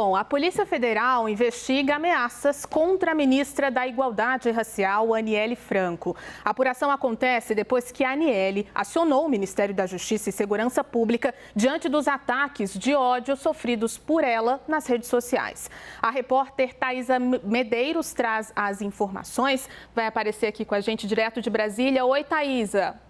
Bom, a Polícia Federal investiga ameaças contra a ministra da Igualdade Racial, Aniele Franco. A apuração acontece depois que a Aniele acionou o Ministério da Justiça e Segurança Pública diante dos ataques de ódio sofridos por ela nas redes sociais. A repórter Thaisa Medeiros traz as informações. Vai aparecer aqui com a gente direto de Brasília. Oi, Thaisa.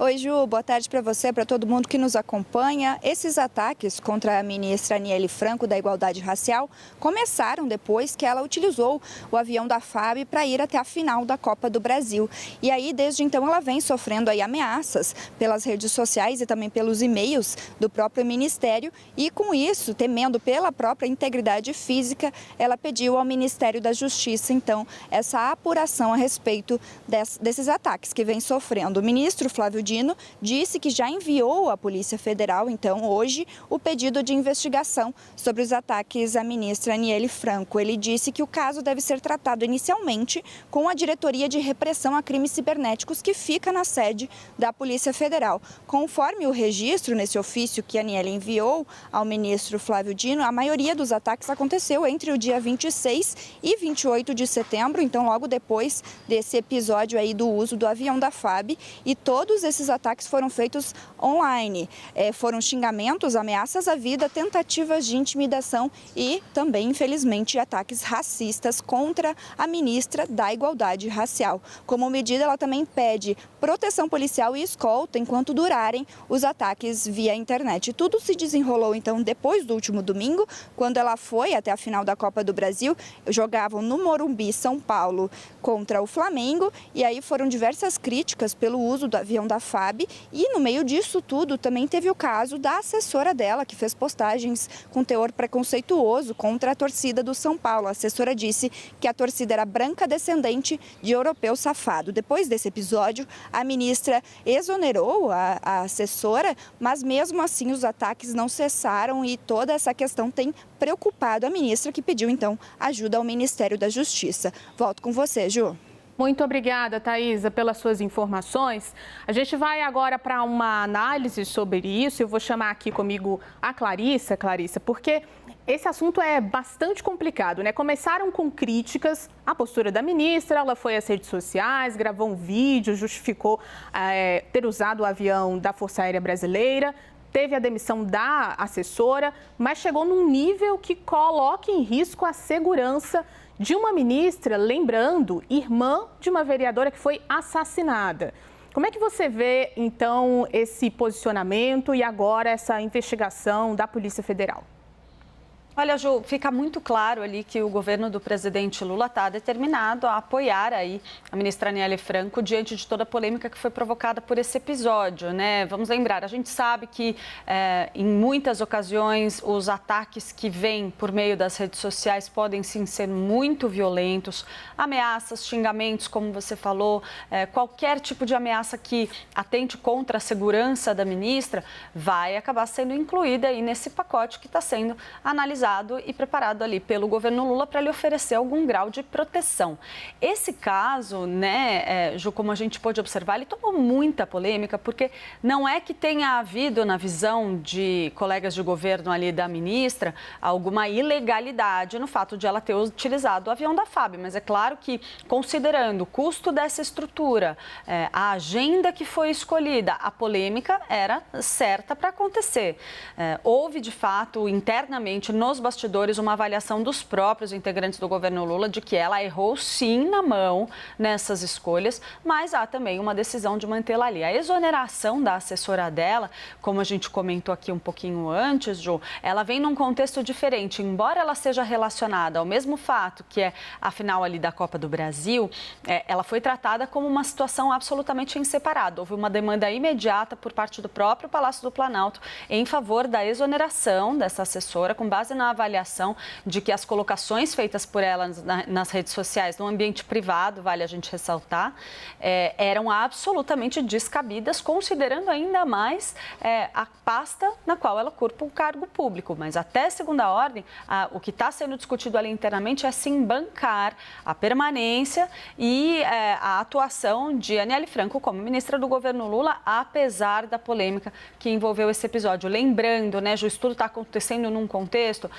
Oi, Ju, boa tarde para você, para todo mundo que nos acompanha. Esses ataques contra a ministra Aniele Franco da Igualdade Racial começaram depois que ela utilizou o avião da FAB para ir até a final da Copa do Brasil. E aí, desde então, ela vem sofrendo aí ameaças pelas redes sociais e também pelos e-mails do próprio ministério. E com isso, temendo pela própria integridade física, ela pediu ao Ministério da Justiça, então, essa apuração a respeito desses ataques que vem sofrendo. O ministro Flávio Dino disse que já enviou à Polícia Federal, então, hoje, o pedido de investigação sobre os ataques à ministra Aniele Franco. Ele disse que o caso deve ser tratado inicialmente com a Diretoria de Repressão a Crimes Cibernéticos, que fica na sede da Polícia Federal. Conforme o registro nesse ofício que a Aniele enviou ao ministro Flávio Dino, a maioria dos ataques aconteceu entre o dia 26 e 28 de setembro, então logo depois desse episódio aí do uso do avião da FAB, e todos esses ataques foram feitos online. Foram xingamentos, ameaças à vida, tentativas de intimidação e também, infelizmente, ataques racistas contra a ministra da Igualdade Racial. Como medida, ela também pede proteção policial e escolta enquanto durarem os ataques via internet. Tudo se desenrolou, então, depois do último domingo, quando ela foi até a final da Copa do Brasil. Jogavam no Morumbi, São Paulo, contra o Flamengo, e aí foram diversas críticas pelo uso do avião da FAB, e no meio disso tudo também teve o caso da assessora dela, que fez postagens com teor preconceituoso contra a torcida do São Paulo. A assessora disse que a torcida era branca descendente de europeu safado. Depois desse episódio, a ministra exonerou a assessora, mas mesmo assim os ataques não cessaram e toda essa questão tem preocupado a ministra, que pediu então ajuda ao Ministério da Justiça. Volto com você, Ju. Muito obrigada, Thaisa, pelas suas informações. A gente vai agora para uma análise sobre isso. Eu vou chamar aqui comigo a Clarissa, porque esse assunto é bastante complicado, né? Começaram com críticas à postura da ministra, ela foi às redes sociais, gravou um vídeo, justificou ter usado o avião da Força Aérea Brasileira, teve a demissão da assessora, mas chegou num nível que coloca em risco a segurança de uma ministra, lembrando, irmã de uma vereadora que foi assassinada. Como é que você vê, então, esse posicionamento e agora essa investigação da Polícia Federal? Olha, Ju, fica muito claro ali que o governo do presidente Lula está determinado a apoiar aí a ministra Aniele Franco diante de toda a polêmica que foi provocada por esse episódio, né? Vamos lembrar, a gente sabe que em muitas ocasiões os ataques que vêm por meio das redes sociais podem sim ser muito violentos, ameaças, xingamentos, como você falou, qualquer tipo de ameaça que atente contra a segurança da ministra vai acabar sendo incluída aí nesse pacote que está sendo analisado e preparado ali pelo governo Lula para lhe oferecer algum grau de proteção. Esse caso, né, Ju, como a gente pôde observar, ele tomou muita polêmica, porque não é que tenha havido, na visão de colegas de governo ali da ministra, alguma ilegalidade no fato de ela ter utilizado o avião da FAB, mas é claro que, considerando o custo dessa estrutura, a agenda que foi escolhida, a polêmica era certa para acontecer. Houve, de fato, internamente, nos bastidores, uma avaliação dos próprios integrantes do governo Lula de que ela errou sim na mão nessas escolhas, mas há também uma decisão de mantê-la ali. A exoneração da assessora dela, como a gente comentou aqui um pouquinho antes, Ju, ela vem num contexto diferente. Embora ela seja relacionada ao mesmo fato que é a final ali da Copa do Brasil, ela foi tratada como uma situação absolutamente em separado. Houve uma demanda imediata por parte do próprio Palácio do Planalto em favor da exoneração dessa assessora, com base na avaliação de que as colocações feitas por ela nas redes sociais, no ambiente privado, vale a gente ressaltar, eram absolutamente descabidas, considerando ainda mais a pasta na qual ela ocupa um cargo público. Mas até segunda ordem, o que está sendo discutido ali internamente é sim bancar a permanência e a atuação de Aniele Franco como ministra do governo Lula, apesar da polêmica que envolveu esse episódio. Lembrando, né, Ju, isso tudo está acontecendo num contexto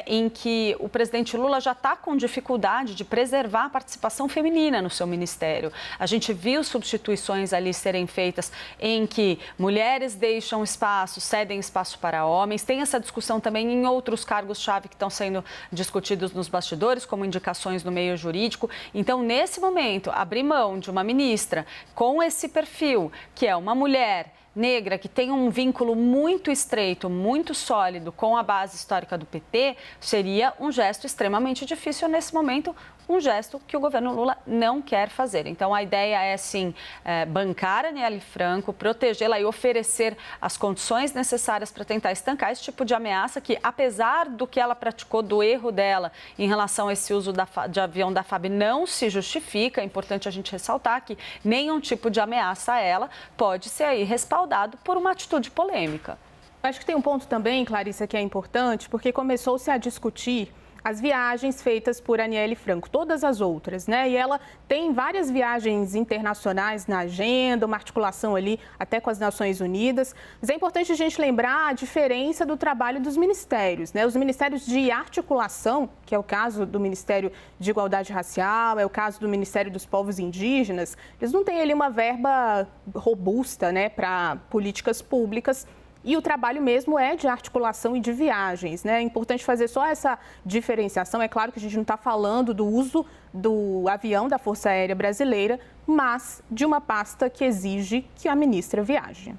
em que o presidente Lula já está com dificuldade de preservar a participação feminina no seu ministério. A gente viu substituições ali serem feitas em que mulheres deixam espaço, cedem espaço para homens. Tem essa discussão também em outros cargos-chave que estão sendo discutidos nos bastidores, como indicações no meio jurídico. Então, nesse momento, abrir mão de uma ministra com esse perfil, que é uma mulher negra, que tem um vínculo muito estreito, muito sólido com a base histórica do PT, seria um gesto extremamente difícil nesse momento, um gesto que o governo Lula não quer fazer. Então, a ideia é, sim, bancar a Aniele Franco, protegê-la e oferecer as condições necessárias para tentar estancar esse tipo de ameaça que, apesar do que ela praticou, do erro dela em relação a esse uso de avião da FAB, não se justifica. É importante a gente ressaltar que nenhum tipo de ameaça a ela pode ser aí respaldado por uma atitude polêmica. Acho que tem um ponto também, Clarissa, que é importante, porque começou-se a discutir as viagens feitas por Aniele Franco, todas as outras, né? E ela tem várias viagens internacionais na agenda, uma articulação ali até com as Nações Unidas. Mas é importante a gente lembrar a diferença do trabalho dos ministérios, né? Os ministérios de articulação, que é o caso do Ministério de Igualdade Racial, é o caso do Ministério dos Povos Indígenas, eles não têm ali uma verba robusta, né, para políticas públicas. E o trabalho mesmo é de articulação e de viagens, né? É importante fazer só essa diferenciação. É claro que a gente não está falando do uso do avião da Força Aérea Brasileira, mas de uma pasta que exige que a ministra viaje.